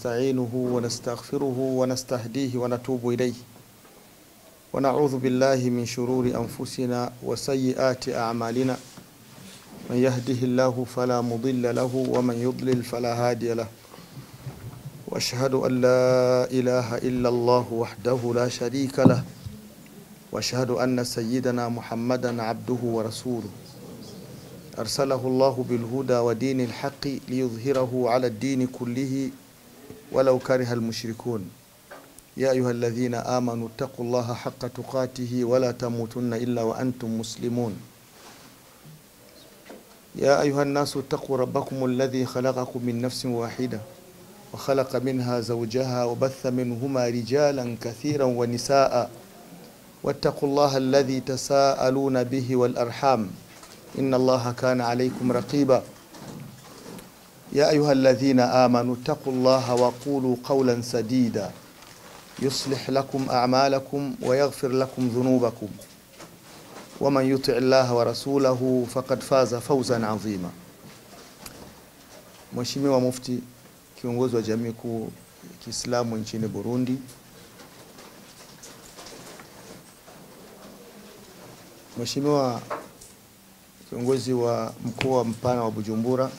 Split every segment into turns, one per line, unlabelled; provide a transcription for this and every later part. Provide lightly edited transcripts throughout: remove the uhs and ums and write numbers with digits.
نستعينه ونستغفره ونستهديه ونتوب إليه ونعوذ بالله من شرور أنفسنا وسيئات أعمالنا من يهده الله فلا مضل له ومن يضلل فلا هادي له وأشهد أن لا إله إلا الله وحده لا شريك له وأشهد أن سيدنا محمدا عبده ورسوله أرسله الله بالهدى ودين الحق ليظهره على الدين كله ولو كره المشركون يا أيها الذين آمنوا اتقوا الله حق تقاته ولا تموتن إلا وأنتم مسلمون يا أيها الناس اتقوا ربكم الذي خلقكم من نفس واحدة وخلق منها زوجها وبث منهما رجالا كثيرا ونساء واتقوا الله الذي تساءلون به والأرحام إن الله كان عليكم رقيبا يا أيها الذين آمنوا اتقوا الله وقولوا قولا سديدا يصلح لكم أعمالكم ويغفر لكم ذنوبكم ومن يطع الله ورسوله فقد فاز فوزا عظيما. Mheshimiwa Mufti, kiongozi wa jamii kuu Kiislamu nchini Burundi, Mheshimiwa kiongozi wa mkoa mpana wa Bujumbura,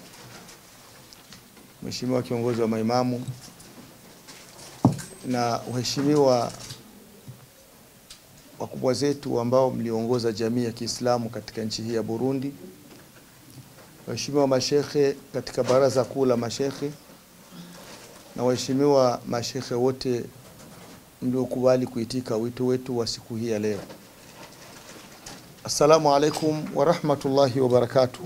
Mheshimiwa kiongozi wa maimamu na waheshimiwa wakubwa zetu ambao mliongoza jamii ya Kiislamu katika nchi hii ya Burundi, waheshimiwa mashekhe katika baraza kuu la mashekhe na waheshimiwa mashekhe wote mliokubali kuitika wito wetu wa siku hii ya leo. Assalamu alaikum wa rahmatullahi wa barakatuh.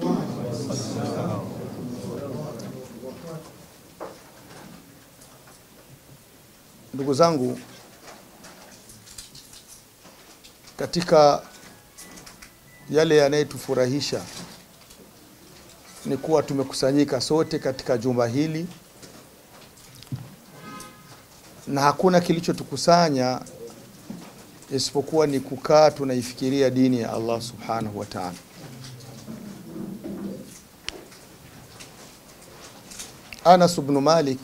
Ndugu zangu, katika yale yanayotufurahisha ni kuwa tumekusanyika sote katika jumba hili na hakuna kilichotukusanya isipokuwa ni kukaa tunaifikiria dini ya Allah subhanahu wa ta'ala. Anas ibn Malik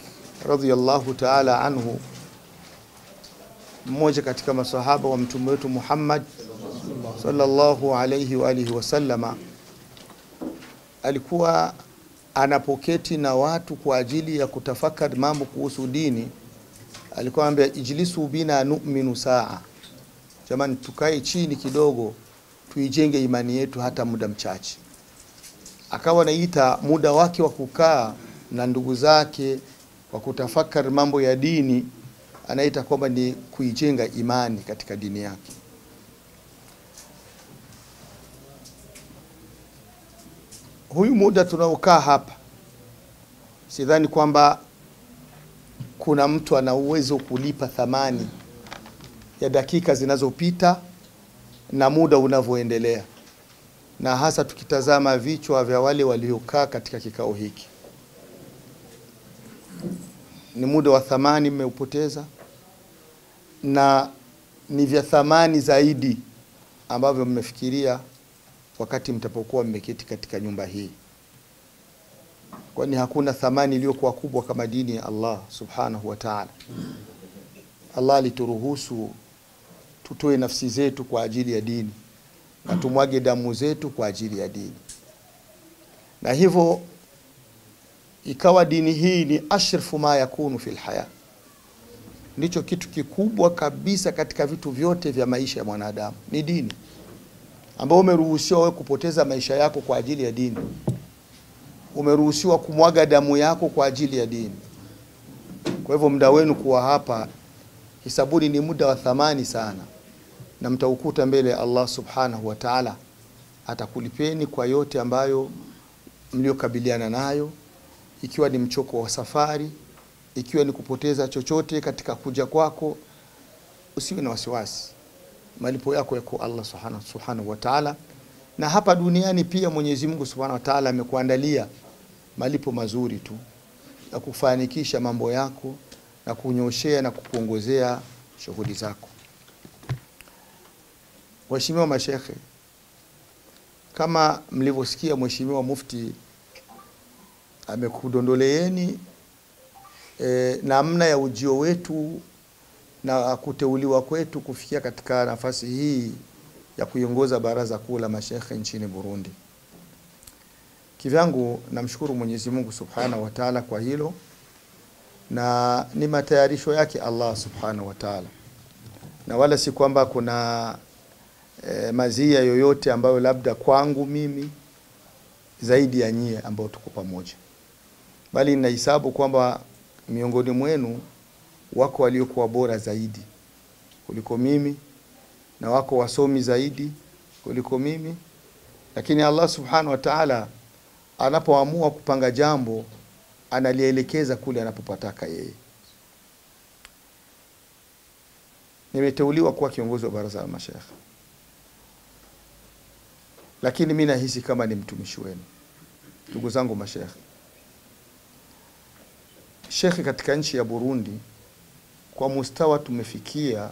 radhiyallahu ta'ala anhu, mmoja katika masahaba wa mtume wetu Muhammad sallallahu alayhi wa alihi wasallama, alikuwa anapoketi na watu kwa ajili ya kutafakari mambo kuhusu dini. Alikuwa anambia, ijlisu bina nu'minu saa, jamani tukae chini kidogo tuijenge imani yetu hata muda mchache. Akawa anaita muda wake wa kukaa na ndugu zake wa kutafakari mambo ya dini, anaita kwamba ni kuijenga imani katika dini yake. Huyu muda tunaokaa hapa, sidhani kwamba kuna mtu ana uwezo kulipa thamani ya dakika zinazopita na muda unavyoendelea, na hasa tukitazama vichwa vya wale waliokaa katika kikao hiki. Ni muda wa thamani mmeupoteza, na ni vya thamani zaidi ambavyo mmefikiria wakati mtapokuwa mmeketi katika nyumba hii. Kwani hakuna thamani iliyokuwa kubwa kama dini ya Allah subhanahu wa ta'ala. Allah alituruhusu tutoe nafsi zetu kwa ajili ya dini na tumwage damu zetu kwa ajili ya dini, na hivyo ikawa dini hii ni ashrafu ma yakunu fil haya, ndicho kitu kikubwa kabisa katika vitu vyote vya maisha ya mwanadamu. Ni dini ambao umeruhusiwa wewe kupoteza maisha yako kwa ajili ya dini, umeruhusiwa kumwaga damu yako kwa ajili ya dini. Kwa hivyo muda wenu kuwa hapa, hisabuni ni muda wa thamani sana, na mtaukuta mbele ya Allah subhanahu wa ta'ala. Atakulipeni kwa yote ambayo mliokabiliana nayo, ikiwa ni mchoko wa safari, ikiwa ni kupoteza chochote katika kuja kwako. Usiwe na wasiwasi, malipo yako yako Allah subhanahu wa ta'ala. Na hapa duniani pia Mwenyezi Mungu subhanahu wa ta'ala amekuandalia malipo mazuri tu ya kufanikisha mambo yako na kunyoshea na kukuongozea shughuli zako. Waheshimiwa mashekhe, kama mlivyosikia Mheshimiwa Mufti amekudondoleeni namna ya ujio wetu na kuteuliwa kwetu kufikia katika nafasi hii ya kuiongoza baraza kuu la mashekhe nchini Burundi. Kivyangu namshukuru Mwenyezi Mungu Subhanahu wa Ta'ala kwa hilo, na ni matayarisho yake Allah Subhanahu wa Ta'ala, na wala si kwamba kuna mazia yoyote ambayo labda kwangu mimi zaidi ya nyie ambao tuko pamoja, bali ninahesabu kwamba miongoni mwenu wako waliokuwa bora zaidi kuliko mimi na wako wasomi zaidi kuliko mimi, lakini Allah Subhanahu wa Ta'ala anapoamua kupanga jambo analielekeza kule anapopataka yeye. Nimeteuliwa kuwa kiongozi wa baraza la mashekhe, lakini mimi nahisi kama ni mtumishi wenu. Ndugu zangu mashekhe, shekhe katika nchi ya Burundi kwa mustawa tumefikia,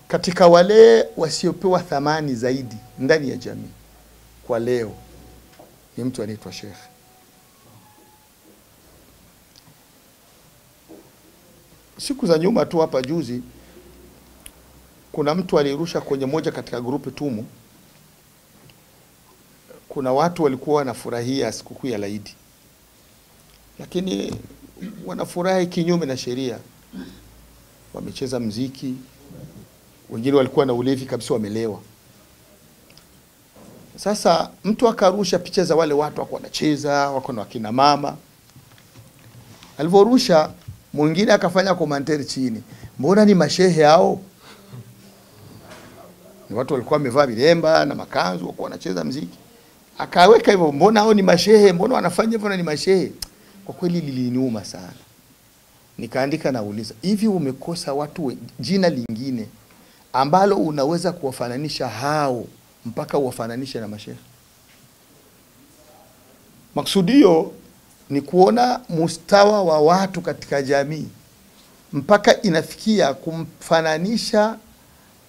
katika wale wasiopewa thamani zaidi ndani ya jamii kwa leo ni mtu anaitwa shekhe. Siku za nyuma tu hapa juzi kuna mtu alirusha kwenye moja katika grupu tumu, kuna watu walikuwa wanafurahia sikukuu ya Laidi, lakini wanafurahi kinyume na sheria. Wamecheza mziki, wengine walikuwa na ulevi kabisa, wamelewa. Sasa mtu akarusha picha za wale watu wako wanacheza, wako na wakina mama. Alivorusha, mwingine akafanya commentary chini, mbona ni mashehe hao? Ni watu walikuwa wamevaa vilemba na makanzu, wako wanacheza mziki. Akaweka hivyo, mbona hao ni mashehe, mbona wanafanya hivyo na ni mashehe? Kwa kweli liliniuma sana. Nikaandika nauliza, hivi umekosa watu jina lingine ambalo unaweza kuwafananisha hao mpaka uwafananishe na mashehe? Maksudio ni kuona mustawa wa watu katika jamii mpaka inafikia kumfananisha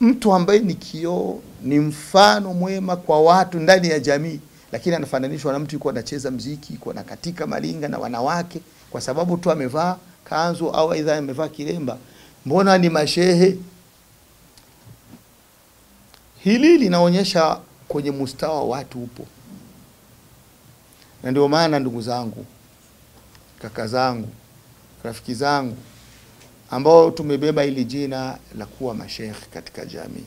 mtu ambaye ni kioo, ni mfano mwema kwa watu ndani ya jamii, lakini anafananishwa na mtu yuko anacheza mziki, yuko katika malinga na wanawake kwa sababu tu amevaa kanzu au aidha amevaa kilemba, mbona ni mashehe? Hili linaonyesha kwenye mustawa watu upo. Na ndio maana ndugu zangu, kaka zangu, rafiki zangu ambao tumebeba hili jina la kuwa mashekhe katika jamii,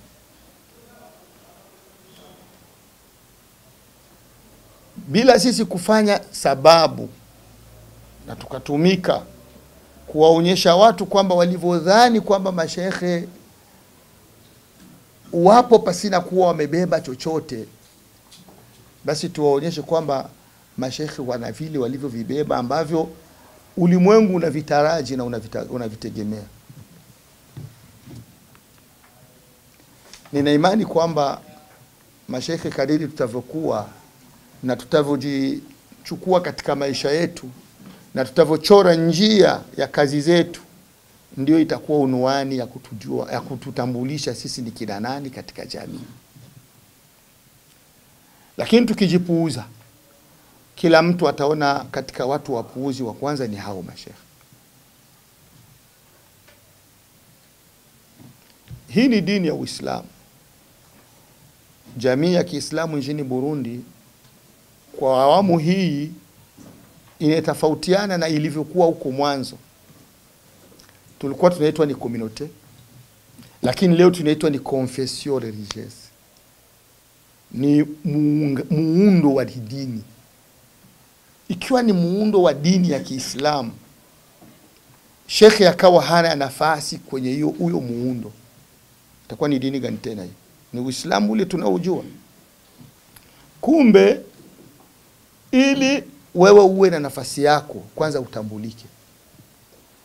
bila sisi kufanya sababu na tukatumika kuwaonyesha watu kwamba walivyodhani kwamba mashekhe wapo pasina kuwa wamebeba chochote, basi tuwaonyeshe kwamba mashekhe wana vile walivyovibeba ambavyo ulimwengu unavitaraji na unavitegemea. Nina imani kwamba mashekhe kadiri tutavyokuwa na tutavyojichukua katika maisha yetu na tutavyochora njia ya kazi zetu, ndio itakuwa unwani ya kutujua, ya kututambulisha sisi ni kina nani katika jamii. Lakini tukijipuuza, kila mtu ataona katika watu wapuuzi wa kwanza ni hao mashekhe. Hii ni dini ya Uislamu. Jamii ya Kiislamu nchini Burundi kwa awamu hii inatofautiana na ilivyokuwa huko mwanzo. Tulikuwa tunaitwa ni communauté, lakini leo tunaitwa ni confession religieuse. Ni muundo wa dini. Ikiwa ni muundo wa dini ya Kiislamu, shekhe akawa hana nafasi kwenye huyo muundo, itakuwa ni dini gani tena hiyo? Ni Uislamu ule tunaojua. Kumbe ili wewe uwe na nafasi yako, kwanza utambulike,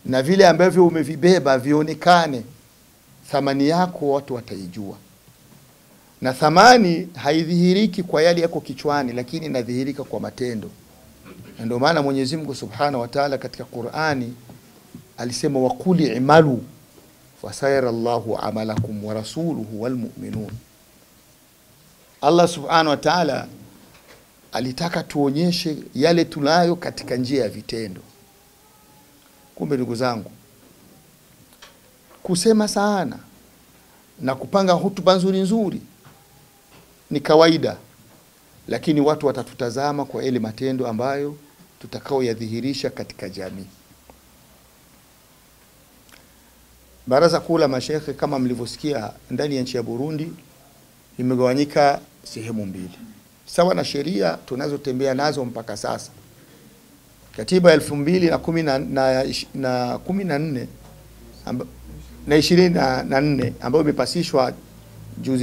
na vile ambavyo umevibeba vionekane, thamani yako watu wataijua. Na thamani haidhihiriki kwa yale yako kichwani, lakini inadhihirika kwa matendo. Na ndio maana Mwenyezi Mungu Subhanahu wa Ta'ala katika Qur'ani alisema waquli imalu fasayara Allahu amalakum wa rasuluhu wal mu'minun. Allah Subhanahu wa Ta'ala alitaka tuonyeshe yale tunayo katika njia ya vitendo. Kumbe ndugu zangu, kusema sana na kupanga hutuba nzuri nzuri ni kawaida, lakini watu watatutazama kwa ile matendo ambayo tutakao yadhihirisha katika jamii. Baraza Kuu la Mashekhe kama mlivyosikia ndani ya nchi ya Burundi imegawanyika sehemu mbili, sawa na sheria tunazotembea nazo mpaka sasa. Katiba 2014 na 24 ambayo imepasishwa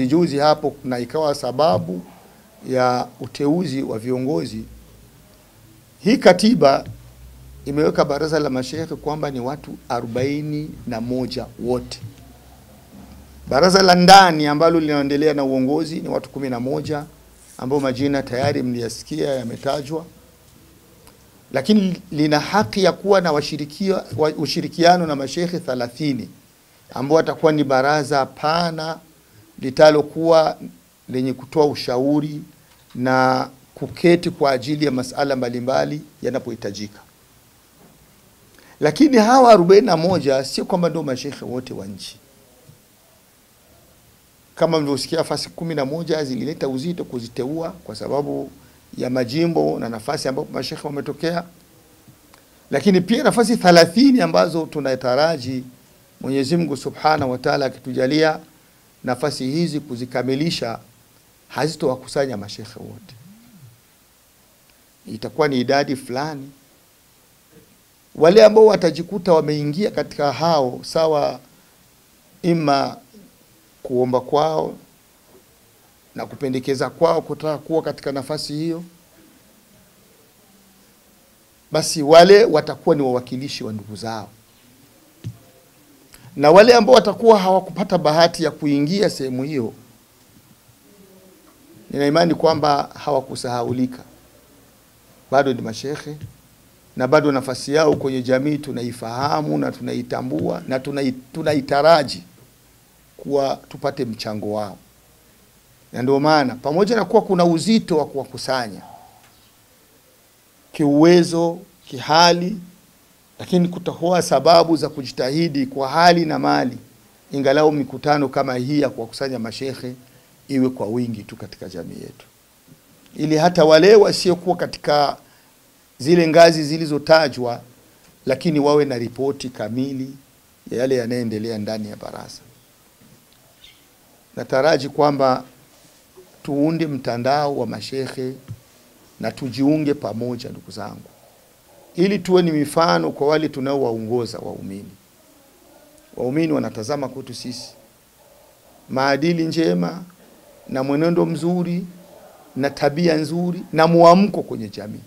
juzi hapo na ikawa sababu ya uteuzi wa viongozi. Hii katiba imeweka baraza la mashekhe kwamba ni watu 41 wote. Baraza la ndani ambalo linaendelea na uongozi ni watu 11 ambao majina tayari mliyasikia yametajwa, lakini lina haki ya kuwa na ushirikiano na mashekhe 30 ambao watakuwa ni baraza pana litalokuwa lenye kutoa ushauri na kuketi kwa ajili ya masala mbalimbali yanapohitajika. Lakini hawa 41 sio kwamba ndio mashekhe wote wa nchi. Kama mlivyosikia, nafasi 11 zilileta uzito kuziteua kwa sababu ya majimbo na nafasi ambapo mashekhe wametokea. Lakini pia nafasi 30 ambazo tunataraji Mwenyezi Mungu Subhanahu wa Ta'ala akitujalia nafasi hizi kuzikamilisha, hazitowakusanya mashekhe wote. Itakuwa ni idadi fulani. Wale ambao watajikuta wameingia katika hao, sawa ima kuomba kwao na kupendekeza kwao kutaka kuwa katika nafasi hiyo, basi wale watakuwa ni wawakilishi wa ndugu zao. Na wale ambao watakuwa hawakupata bahati ya kuingia sehemu hiyo, nina imani kwamba hawakusahaulika. Bado ni mashekhe na bado nafasi yao kwenye jamii tunaifahamu na tunaitambua na tunaitaraji kuwa tupate mchango wao. Na ndio maana pamoja na kuwa kuna uzito wa kuwakusanya kiuwezo, kihali, lakini kutakuwa sababu za kujitahidi kwa hali na mali, ingalau mikutano kama hii ya kuwakusanya mashekhe iwe kwa wingi tu katika jamii yetu, ili hata wale wasiokuwa katika zile ngazi zilizotajwa, lakini wawe na ripoti kamili ya yale yanayoendelea ndani ya baraza. Nataraji kwamba tuunde mtandao wa mashekhe na tujiunge pamoja ndugu zangu, ili tuwe ni mifano kwa wale tunaowaongoza waumini. Waumini wanatazama kwetu sisi maadili njema na mwenendo mzuri na tabia nzuri na muamko kwenye jamii.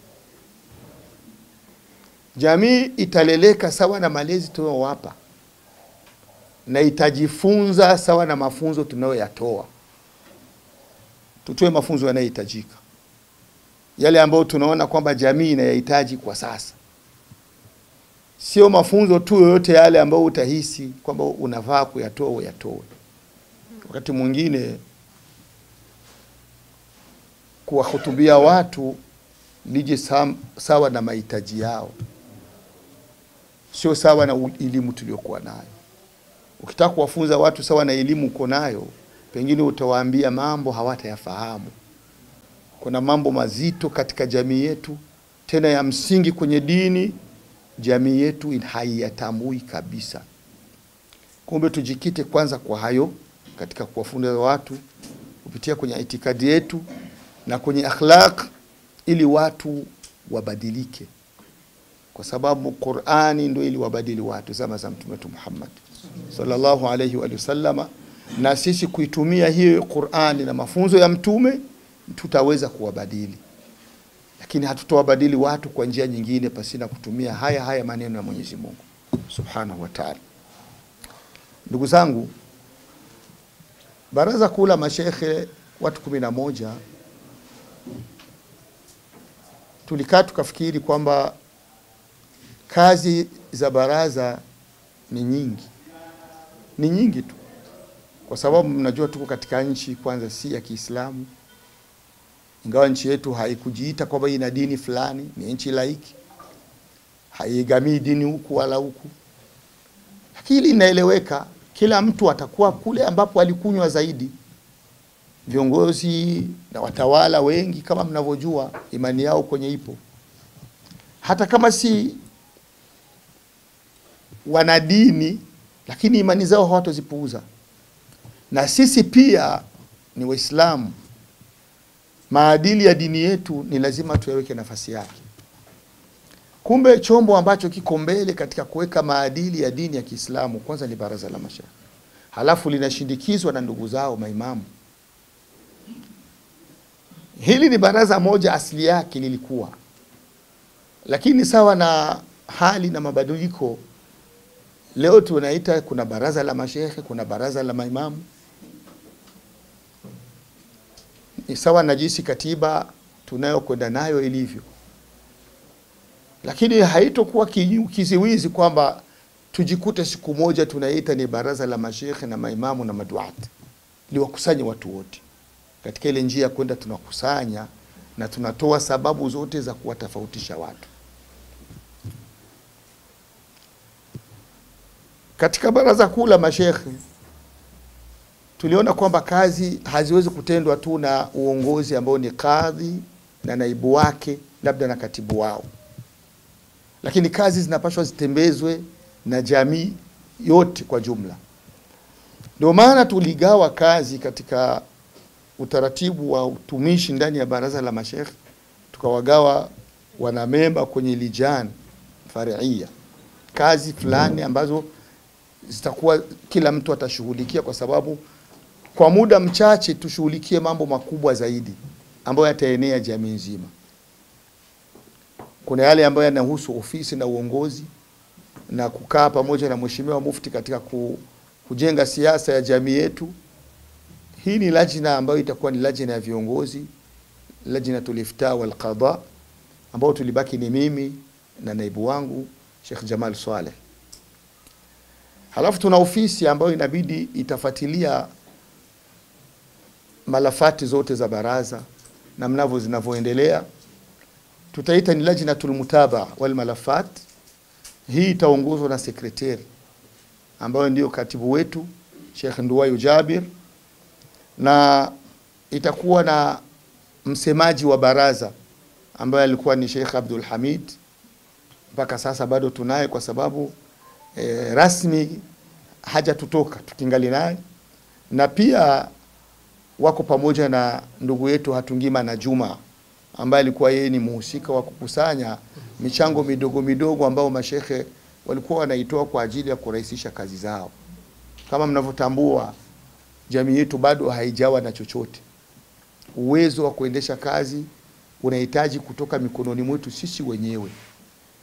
Jamii italeleka sawa na malezi tunayowapa na itajifunza sawa na mafunzo tunayoyatoa. Tutoe mafunzo yanayohitajika, yale ambayo tunaona kwamba jamii inayahitaji kwa sasa. Sio mafunzo tu yote yale ambayo utahisi kwamba unafaa kuyatoa uyatoe. Wakati mwingine kuwahutubia watu lije sawa na mahitaji yao, sio sawa na elimu tuliyokuwa nayo. Ukitaka kuwafunza watu sawa na elimu uko nayo, pengine utawaambia mambo hawatayafahamu. Kuna mambo mazito katika jamii yetu, tena ya msingi kwenye dini, jamii yetu haiyatambui kabisa. Kumbe tujikite kwanza kwa hayo katika kuwafunza watu kupitia kwenye itikadi yetu na kwenye akhlaq, ili watu wabadilike, kwa sababu Qur'ani ndio ili wabadili watu zama za Mtume Muhammad sallallahu alayhi wa sallama. Na sisi kuitumia hiyo Qur'ani na mafunzo ya Mtume tutaweza kuwabadili, lakini hatutowabadili watu kwa njia nyingine pasina kutumia haya maneno ya Mwenyezi Mungu Subhanahu wa Ta'ala. Ndugu zangu, Baraza Kuu la Mashekhe watu 11, tulikaa tukafikiri kwamba kazi za baraza ni nyingi tu, kwa sababu mnajua tuko katika nchi kwanza si ya Kiislamu, Ingawa nchi yetu haikujiita kwamba ina dini fulani, ni nchi laiki, haigamii dini huku wala huku, hili inaeleweka. Kila mtu atakuwa kule ambapo alikunywa zaidi. Viongozi na watawala wengi kama mnavyojua imani yao kwenye ipo, hata kama si wanadini, lakini imani zao hawatozipuuza. Na sisi pia ni Waislamu, maadili ya dini yetu ni lazima tuyaweke nafasi yake. Kumbe chombo ambacho kiko mbele katika kuweka maadili ya dini ya Kiislamu kwanza ni baraza la mashaikh, halafu linashindikizwa na ndugu zao maimamu. Hili ni baraza moja asili yake lilikuwa, lakini sawa na hali na mabadiliko, leo tunaita kuna baraza la mashaikh, kuna baraza la maimamu. Ni sawa na jinsi katiba tunayokwenda nayo ilivyo, lakini haitokuwa kiziwizi kwamba tujikute siku moja tunaita ni baraza la mashaikh na maimamu na maduat, liwakusanye watu wote. Katika ile njia kwenda tunakusanya na tunatoa sababu zote za kuwatofautisha watu. Katika baraza kuu la mashaikh tuliona kwamba kazi haziwezi kutendwa tu na uongozi ambao ni kadhi na naibu wake labda na katibu wao, lakini kazi zinapaswa zitembezwe na jamii yote kwa jumla. Ndio maana tuligawa kazi katika utaratibu wa utumishi ndani ya baraza la mashaikh, tukawagawa wanamemba kwenye lijan fariia, kazi fulani ambazo zitakuwa kila mtu atashughulikia, kwa sababu kwa muda mchache tushughulikie mambo makubwa zaidi ambayo yataenea jamii nzima. Kuna yale ambayo yanahusu ofisi na uongozi na kukaa pamoja na mheshimiwa mufti katika kujenga siasa ya jamii yetu. Hii ni lajna ambayo itakuwa ni lajna ya viongozi, lajnatul ifta wal qada, ambao tulibaki ni mimi na naibu wangu Sheikh Jamal Saleh. Halafu tuna ofisi ambayo inabidi itafuatilia malafati zote za baraza na mnavyo zinavyoendelea. Tutaita ni lajnatul mutaba wal malafat. Hii itaongozwa na sekretari ambayo ndio katibu wetu Sheikh Nduwayo Jabir, na itakuwa na msemaji wa baraza ambaye alikuwa ni Sheikh Abdul Hamid. Mpaka sasa bado tunaye kwa sababu rasmi haja tutoka tukingali naye, na pia wako pamoja na ndugu yetu Hatungima na Juma ambaye alikuwa yeye ni muhusika wa kukusanya michango midogo midogo ambao mashekhe walikuwa wanaitoa kwa ajili ya kurahisisha kazi zao. Kama mnavyotambua, jamii yetu bado haijawa na chochote. Uwezo wa kuendesha kazi unahitaji kutoka mikononi mwetu sisi wenyewe.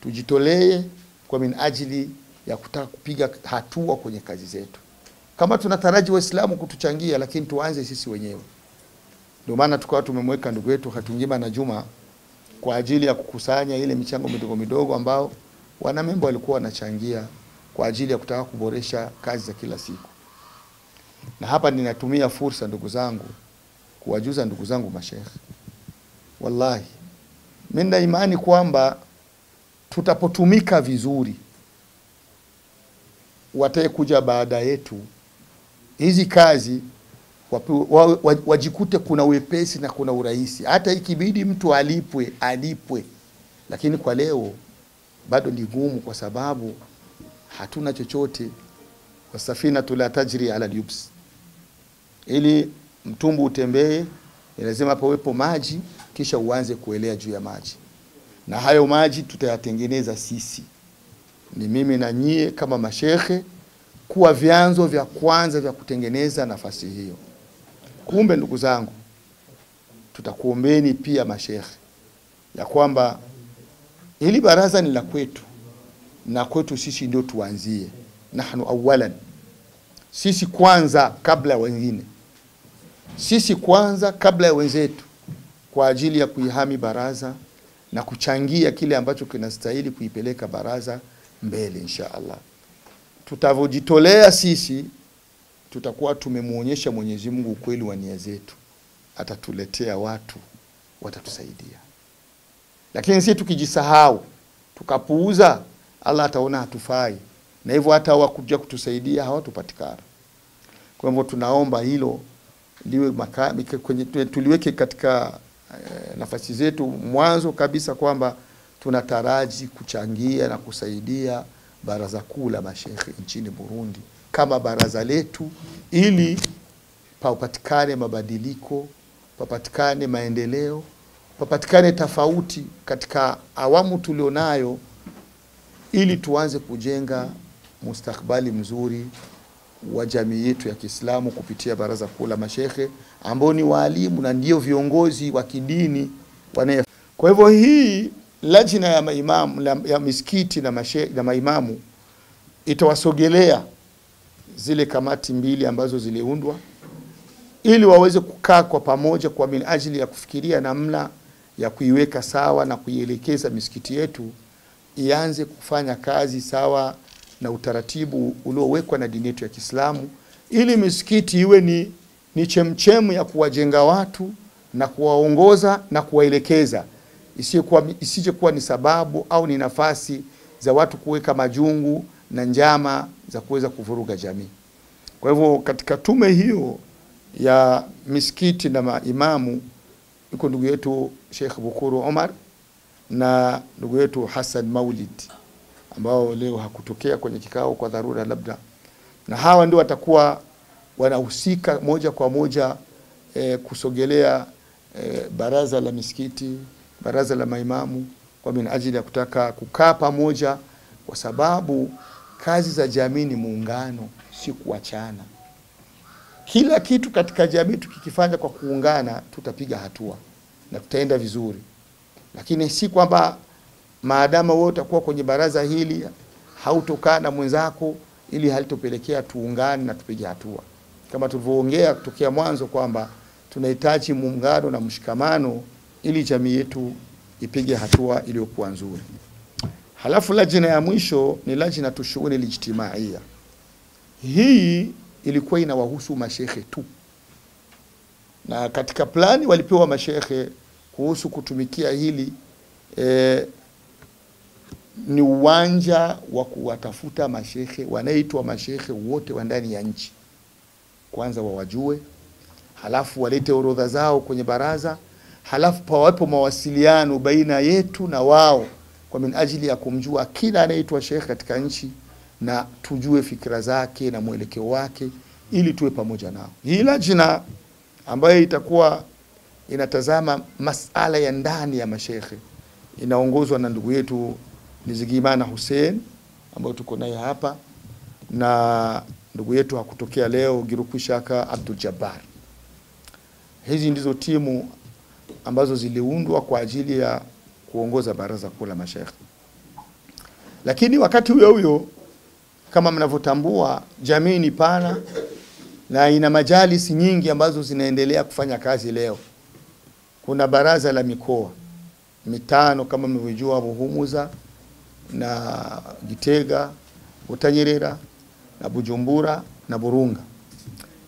Tujitolee kwa minajili ya kutaka kupiga hatua kwenye kazi zetu. Kama tunataraji Waislamu kutuchangia, lakini tuanze sisi wenyewe. Ndio maana tukawa tumemweka ndugu yetu Hatungima na Juma kwa ajili ya kukusanya ile michango midogo midogo ambao wanamemba walikuwa wanachangia kwa ajili ya kutaka kuboresha kazi za kila siku. Na hapa ninatumia fursa ndugu zangu kuwajuza ndugu zangu mashaikh, wallahi mimi na imani kwamba tutapotumika vizuri, watakuja baada yetu hizi kazi wajikute kuna wepesi na kuna urahisi. Hata ikibidi mtu alipwe, lakini kwa leo bado ni gumu kwa sababu hatuna chochote. Wasafina la tajri ala al-yubs, ili mtumbu utembee ni lazima pawepo maji, kisha uanze kuelea juu ya maji. Na hayo maji tutayatengeneza sisi, ni mimi na nyie kama mashekhe, kuwa vyanzo vya kwanza vya kutengeneza nafasi hiyo. Kumbe ndugu zangu, tutakuombeni pia mashekhe ya kwamba hili baraza ni la kwetu, na kwetu sisi ndio tuanzie. Nahnu awalan, sisi kwanza kabla ya wengine, sisi kwanza kabla ya wenzetu, kwa ajili ya kuihami baraza na kuchangia kile ambacho kinastahili kuipeleka baraza mbele insha Allah. Tutavojitolea sisi, tutakuwa tumemuonyesha Mwenyezi Mungu ukweli wa nia zetu. Atatuletea watu watatusaidia. Lakini sisi tukijisahau, tukapuuza, Allah ataona hatufai. Na hivyo hata wakuja kutusaidia hawatupatikana. Kwa hivyo tunaomba hilo liwe tuliweke katika nafasi zetu mwanzo kabisa kwamba tunataraji kuchangia na kusaidia baraza kuu la mashekhe nchini Burundi kama baraza letu, ili papatikane mabadiliko, papatikane maendeleo, papatikane tofauti katika awamu tulionayo, ili tuanze kujenga mustakbali mzuri wa jamii yetu ya Kiislamu kupitia baraza kuu la mashekhe ambao ni walimu na ndio viongozi wa kidini wanaye. Kwa hivyo hii lajna ya maimamu ya misikiti na maimamu itawasogelea zile kamati mbili ambazo ziliundwa, ili waweze kukaa kwa pamoja kwa minajili ya kufikiria namna ya kuiweka sawa na kuielekeza misikiti yetu ianze kufanya kazi sawa na utaratibu uliowekwa na dini yetu ya Kiislamu, ili misikiti iwe ni chemchemu ya kuwajenga watu na kuwaongoza na kuwaelekeza, isije kuwa ni sababu au ni nafasi za watu kuweka majungu na njama za kuweza kuvuruga jamii. Kwa hivyo katika tume hiyo ya misikiti na maimamu yuko ndugu yetu Sheikh Bukuru Omar na ndugu yetu Hassan Maulid, ambao leo hakutokea kwenye kikao kwa dharura labda, na hawa ndio watakuwa wanahusika moja kwa moja kusogelea baraza la misikiti, baraza la maimamu kwa minajili ya kutaka kukaa pamoja, kwa sababu kazi za jamii ni muungano, si kuachana. Kila kitu katika jamii tukikifanya kwa kuungana tutapiga hatua na tutaenda vizuri, lakini si kwamba maadama wewe utakuwa kwenye baraza hili hautokaa na mwenzako ili halitopelekea tuungane na tupige hatua. Kama tulivyoongea kutokea mwanzo kwamba tunahitaji muungano na mshikamano ili jamii yetu ipige hatua iliyokuwa nzuri. Halafu lajina ya mwisho ni lajina tushughuli lijtimaia. Hii ilikuwa inawahusu mashekhe tu, na katika plani walipewa mashekhe kuhusu kutumikia hili ni uwanja wa kuwatafuta mashekhe wanaitwa mashekhe wote wa ndani ya nchi. Kwanza wawajue, halafu walete orodha zao kwenye baraza, halafu pawapo mawasiliano baina yetu na wao kwa minajili ya kumjua kila anaitwa shekhe katika nchi na tujue fikra zake na mwelekeo wake ili tuwe pamoja nao. Hii lajna ambayo itakuwa inatazama masala ya ndani ya mashekhe inaongozwa na ndugu yetu Nizigimana Hussein ambao tuko naye hapa, na ndugu yetu hakutokea leo Girukushaka Abdul Jabbar. Hizi ndizo timu ambazo ziliundwa kwa ajili ya kuongoza baraza kuu la mashekhe. Lakini wakati huo kama mnavyotambua, jamii ni pana na ina majalisi nyingi ambazo zinaendelea kufanya kazi leo. Kuna baraza la mikoa mitano kama mnavyojua, Buhumuza na Gitega, Butanyerera na Bujumbura na Burunga.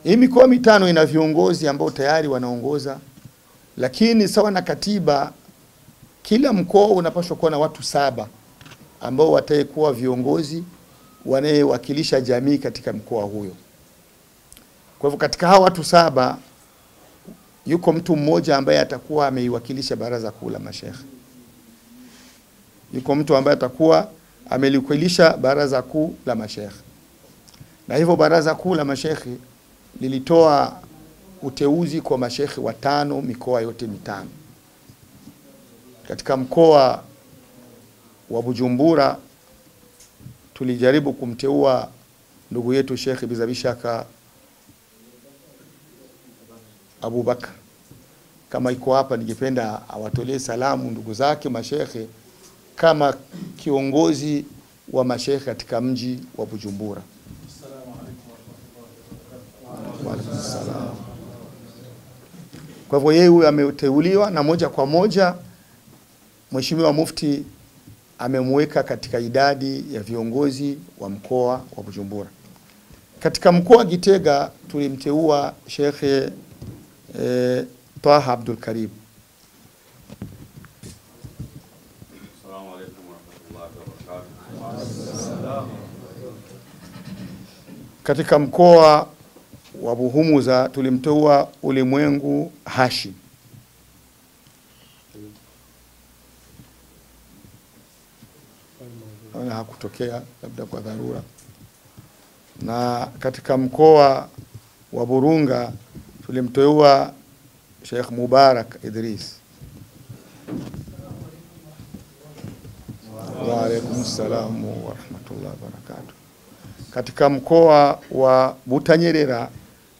Hii mikoa mitano ina viongozi ambao tayari wanaongoza, lakini sawa na katiba kila mkoa unapaswa kuwa na watu 7 ambao watakuwa viongozi wanayewakilisha jamii katika mkoa huyo. Kwa hivyo katika hao watu 7 yuko mtu mmoja ambaye atakuwa ameiwakilisha baraza kuu la mashekhe. Yuko mtu ambaye atakuwa ameliwakilisha baraza kuu la mashekhe. Na hivyo baraza kuu la mashekhe lilitoa uteuzi kwa mashekhe 5 mikoa yote mitano. Katika mkoa wa Bujumbura tulijaribu kumteua ndugu yetu Sheikh Bizabishaka Abubakar. Kama iko hapa ningependa awatolee salamu ndugu zake mashekhe kama kiongozi wa mashekhe katika mji wa Bujumbura. Assalamu alaykum wa rahmatullahi wa barakatuh. Kwa hivyo yeye huyu ameteuliwa na moja kwa moja Mheshimiwa Mufti amemweka katika idadi ya viongozi wa mkoa wa Bujumbura. Katika mkoa wa Gitega tulimteua Sheikh Taha Abdul Karim.
Assalamu alaykum wa rahmatullahi wa barakatuh.
Katika mkoa wa Buhumuza tulimteua Ulimwengu Hashim. Hakutokea labda kwa dharura. Na katika mkoa wa Burunga tulimteua Sheikh Mubarak Idris. Wa alaykum salaam wa rahmatullahi wa barakatuh. Katika mkoa wa Butanyerera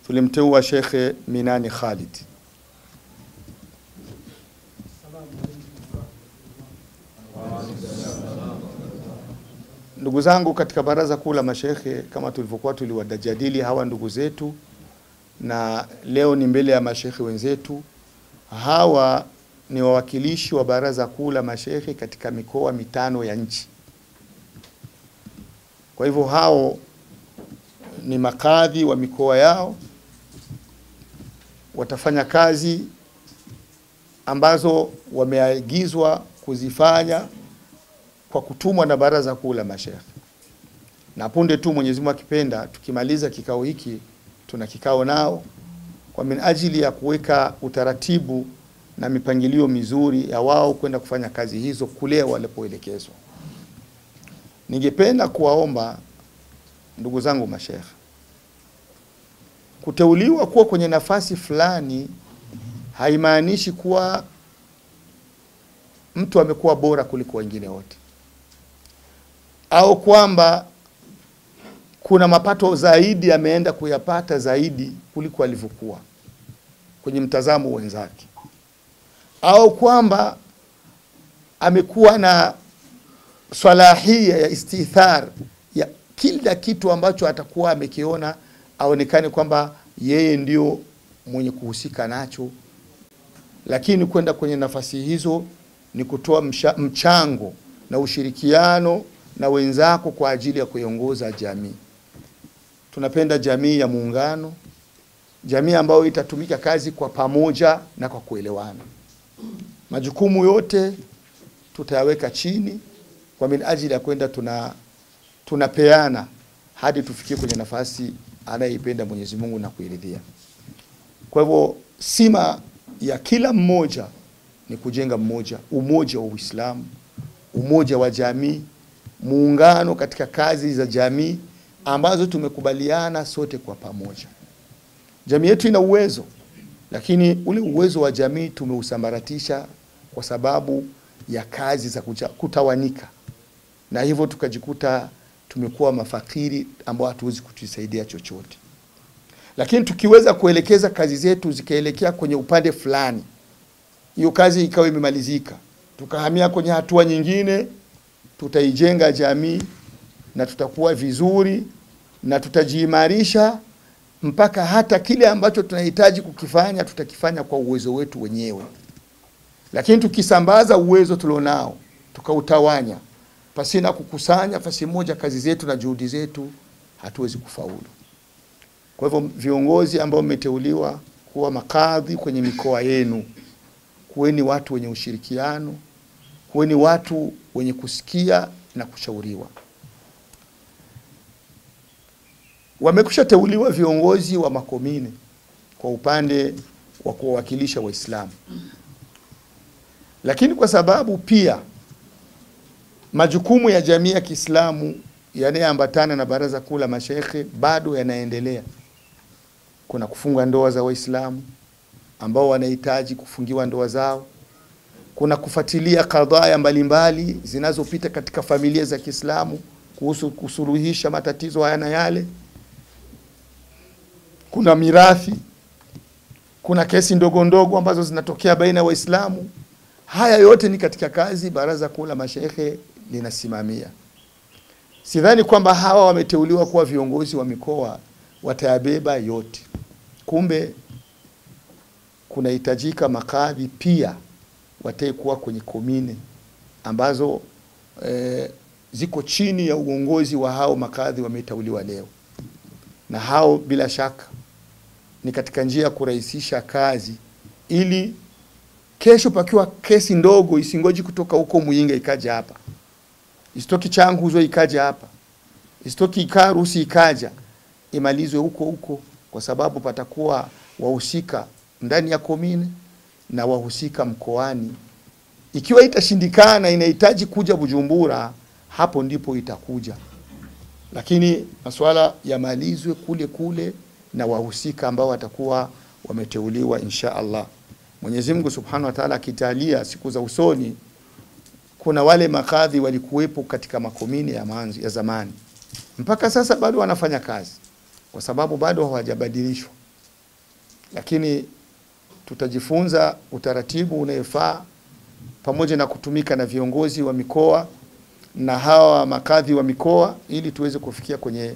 tulimteua Sheikh Minani Khalid. Ndugu zangu, katika baraza kuu la mashekhe kama tulivyokuwa tuliwadajadili hawa ndugu zetu, na leo ni mbele ya mashekhe wenzetu. Hawa ni wawakilishi wa baraza kuu la mashekhe katika mikoa 5 ya nchi. Kwa hivyo hao ni makadhi wa mikoa yao, watafanya kazi ambazo wameagizwa kuzifanya kwa kutumwa na baraza kuu la mashekhe. Na punde tu Mwenyezi Mungu akipenda, tukimaliza kikao hiki, tuna kikao nao kwa minajili ya kuweka utaratibu na mipangilio mizuri ya wao kwenda kufanya kazi hizo kule walipoelekezwa. Ningependa kuwaomba ndugu zangu mashekhe, kuteuliwa kuwa kwenye nafasi fulani haimaanishi kuwa mtu amekuwa bora kuliko wengine wote, au kwamba kuna mapato zaidi ameenda kuyapata zaidi kuliko alivyokuwa kwenye mtazamo wenzake, au kwamba amekuwa na salahia ya istithar ya kila kitu ambacho atakuwa amekiona aonekane kwamba yeye ndio mwenye kuhusika nacho. Lakini kwenda kwenye nafasi hizo ni kutoa mchango na ushirikiano na wenzako kwa ajili ya kuiongoza jamii. Tunapenda jamii ya muungano, jamii ambayo itatumika kazi kwa pamoja na kwa kuelewana. Majukumu yote tutayaweka chini kwa minajili ya kwenda tunapeana hadi tufikie kwenye nafasi anayeipenda Mwenyezi Mungu na kuiridhia. Kwa hivyo sima ya kila mmoja ni kujenga umoja wa Uislamu, umoja wa jamii, muungano katika kazi za jamii ambazo tumekubaliana sote kwa pamoja. Jamii yetu ina uwezo, lakini ule uwezo wa jamii tumeusambaratisha kwa sababu ya kazi za kutawanika, na hivyo tukajikuta tumekuwa mafakiri ambao hatuwezi kujisaidia chochote. Lakini tukiweza kuelekeza kazi zetu zikaelekea kwenye upande fulani, hiyo kazi ikawa imemalizika, tukahamia kwenye hatua nyingine, tutaijenga jamii na tutakuwa vizuri na tutajiimarisha mpaka hata kile ambacho tunahitaji kukifanya tutakifanya kwa uwezo wetu wenyewe. Lakini tukisambaza uwezo tulionao tukautawanya pasina kukusanya fasi moja kazi zetu na juhudi zetu, hatuwezi kufaulu. Kwa hivyo viongozi ambao mmeteuliwa kuwa makadhi kwenye mikoa yenu, kuweni watu wenye ushirikiano, kuweni watu wenye kusikia na kushauriwa. Wamekusha teuliwa viongozi wa makomine kwa upande wa kuwakilisha Waislamu, lakini kwa sababu pia majukumu ya jamii ya Kiislamu yanayoambatana na baraza kuu la mashekhe bado yanaendelea. Kuna kufunga ndoa za Waislamu ambao wanahitaji kufungiwa ndoa zao, kuna kufuatilia kadhaya mbalimbali zinazopita katika familia za Kiislamu kuhusu kusuluhisha matatizo haya na yale, kuna mirathi, kuna kesi ndogo ndogo ambazo zinatokea baina ya Waislamu. Haya yote ni katika kazi baraza kuu la mashekhe linasimamia. Sidhani kwamba hawa wameteuliwa kuwa viongozi wa mikoa watayabeba yote. Kumbe kunahitajika makadhi pia watakuwa kwenye komine ambazo ziko chini ya uongozi wa hao makadhi wameteuliwa leo. Na hao bila shaka ni katika njia ya kurahisisha kazi ili Kesho pakiwa kesi ndogo, isingoji kutoka huko Muyinga ikaja hapa, isitoki Changuzo ikaja hapa, isitoki Ikarusi ikaja, imalizwe huko huko, kwa sababu patakuwa wahusika ndani ya komine na wahusika mkoani. Ikiwa itashindikana, inahitaji kuja Bujumbura, hapo ndipo itakuja. Lakini masuala yamalizwe kule kule na wahusika ambao watakuwa wameteuliwa insha Allah. Mwenyezi Mungu Subhanahu wa Ta'ala akitalia siku za usoni, kuna wale makadhi walikuwepo katika makomini ya zamani. Mpaka sasa bado wanafanya kazi kwa sababu bado hawajabadilishwa. Lakini tutajifunza utaratibu unayofaa pamoja na kutumika na viongozi wa mikoa na hawa makadhi wa mikoa, ili tuweze kufikia kwenye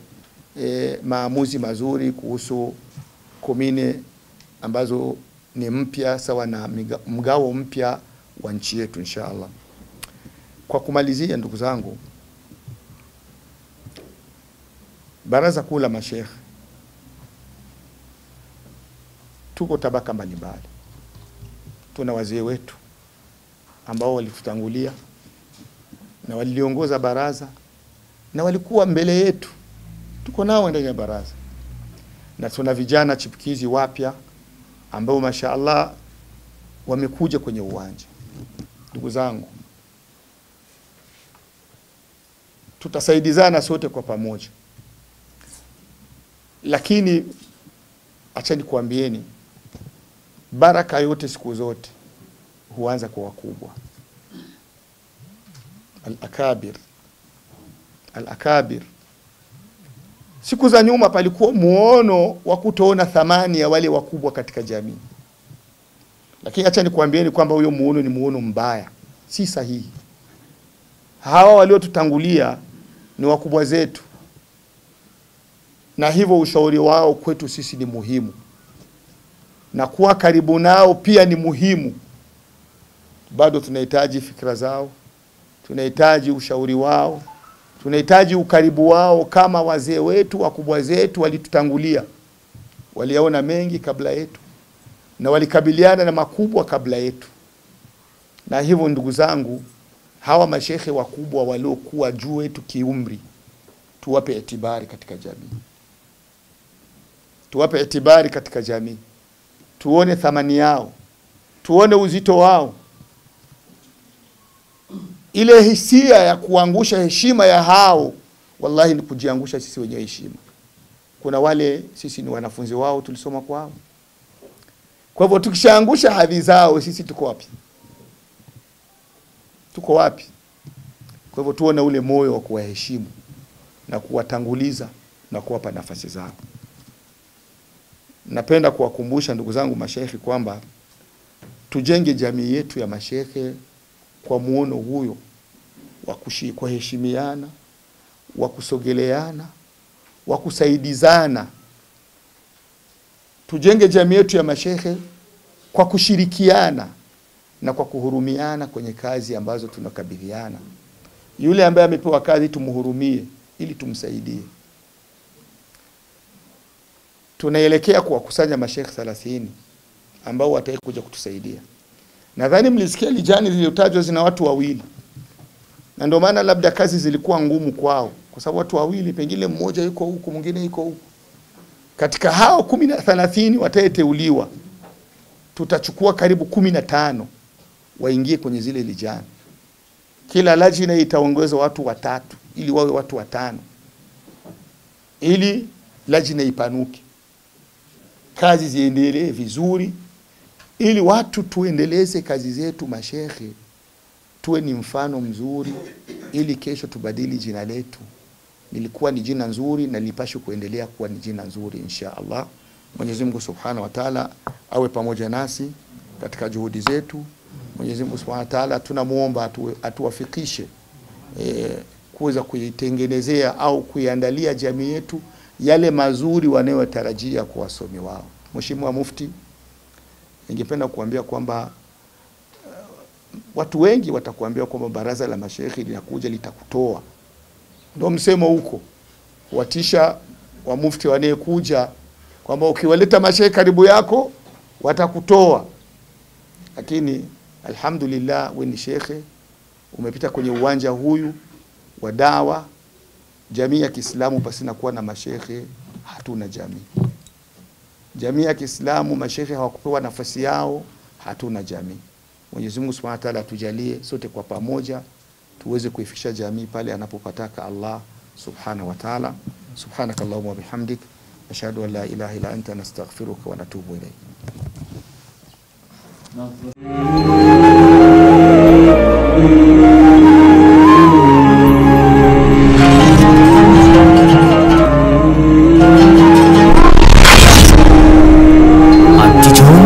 maamuzi mazuri kuhusu komine ambazo ni mpya sawa na mgao mpya wa nchi yetu inshallah. Kwa kumalizia, ndugu zangu, Baraza Kuu la Masheikh tuko tabaka mbalimbali. Tuna wazee wetu ambao walitutangulia na waliongoza baraza na walikuwa mbele yetu, tuko nao ndani ya baraza. Na tuna vijana chipukizi wapya ambao mashaallah wamekuja kwenye uwanja. Ndugu zangu, tutasaidizana sote kwa pamoja. Lakini acha nikwambieni, baraka yote siku zote huanza kwa wakubwa. Al-akabir. Siku za nyuma palikuwa muono wa kutoona thamani ya wale wakubwa katika jamii. Lakini acha nikwambieni kwamba huyo muono ni muono mbaya, si sahihi. Hawa waliotutangulia ni wakubwa zetu, na hivyo ushauri wao kwetu sisi ni muhimu, na kuwa karibu nao pia ni muhimu. Bado tunahitaji fikra zao, tunahitaji ushauri wao, tunahitaji ukaribu wao, kama wazee wetu wakubwa zetu walitutangulia. Waliona mengi kabla yetu na walikabiliana na makubwa kabla yetu. Na hivyo ndugu zangu, hawa mashekhe wakubwa waliokuwa juu yetu kiumri, tuwape itibari katika jamii. Tuwape itibari katika jamii. Tuone thamani yao, tuone uzito wao. Ile hisia ya kuangusha heshima ya hao, wallahi ni kujiangusha sisi wenyewe heshima. Kuna wale sisi ni wanafunzi wao, tulisoma kwao. Kwa hivyo tukishaangusha hadhi zao, sisi tuko wapi? Tuko wapi? Kwa hivyo tuone ule moyo wa kuwaheshimu na kuwatanguliza na kuwapa nafasi zao. Napenda kuwakumbusha ndugu zangu masheikhi kwamba tujenge jamii yetu ya masheikhi kwa muono huyo wa kuheshimiana, wa kusogeleana, wa kusaidizana. Tujenge jamii yetu ya masheikhi kwa kushirikiana na kwa kuhurumiana kwenye kazi ambazo tunakabidhiana. Yule ambaye amepewa kazi tumhurumie ili tumsaidie. Tunaelekea kuwakusanya masheikh 30 ambao watakuja kutusaidia. Nadhani mlisikia lijani zilizotajwa zina watu wawili. Na ndio maana labda kazi zilikuwa ngumu kwao, kwa sababu watu wawili, pengine mmoja yuko huku mwingine yuko huku. Katika hao 30 watateuliwa, tutachukua karibu 15 waingie kwenye zile lijani. Kila lajina itaongezwa watu 3 ili wawe watu 5. Ili lajina ipanuke, kazi ziendelee vizuri, ili watu tuendeleze kazi zetu mashekhe, tuwe ni mfano mzuri, ili kesho tubadili jina letu. Nilikuwa ni jina nzuri na lipashe kuendelea kuwa ni jina nzuri insha Allah. Mwenyezi Mungu Subhanahu wa Ta'ala awe pamoja nasi katika juhudi zetu. Mwenyezi Mungu Subhanahu wa Ta'ala tunamuomba atuwafikishe kuweza kuitengenezea au kuiandalia jamii yetu yale mazuri wanayotarajia kwa wasomi wao. Mheshimiwa Mufti, ningependa kuambia kwamba watu wengi watakuambia kwamba baraza la masheikhi linakuja litakutoa. Ndio msemo huko watisha wa mufti wanayekuja kwamba ukiwaleta masheikhi karibu yako watakutoa. Lakini alhamdulillah, wewe ni shekhe, umepita kwenye uwanja huyu wa dawa. Jamii ya Kiislamu pasina kuwa na mashekhe hatuna jamii. Jamii ya Kiislamu mashekhe hawakupewa nafasi yao, hatuna jamii. Mwenyezi Mungu Subhanahu wa Ta'ala atujalie sote kwa pamoja tuweze kuifikisha jamii pale anapopataka Allah Subhanahu wa Ta'ala. Subhanakallahumma wa bihamdik, ashhadu an la ilaha illa anta, nastaghfiruka wa natubu ilayk.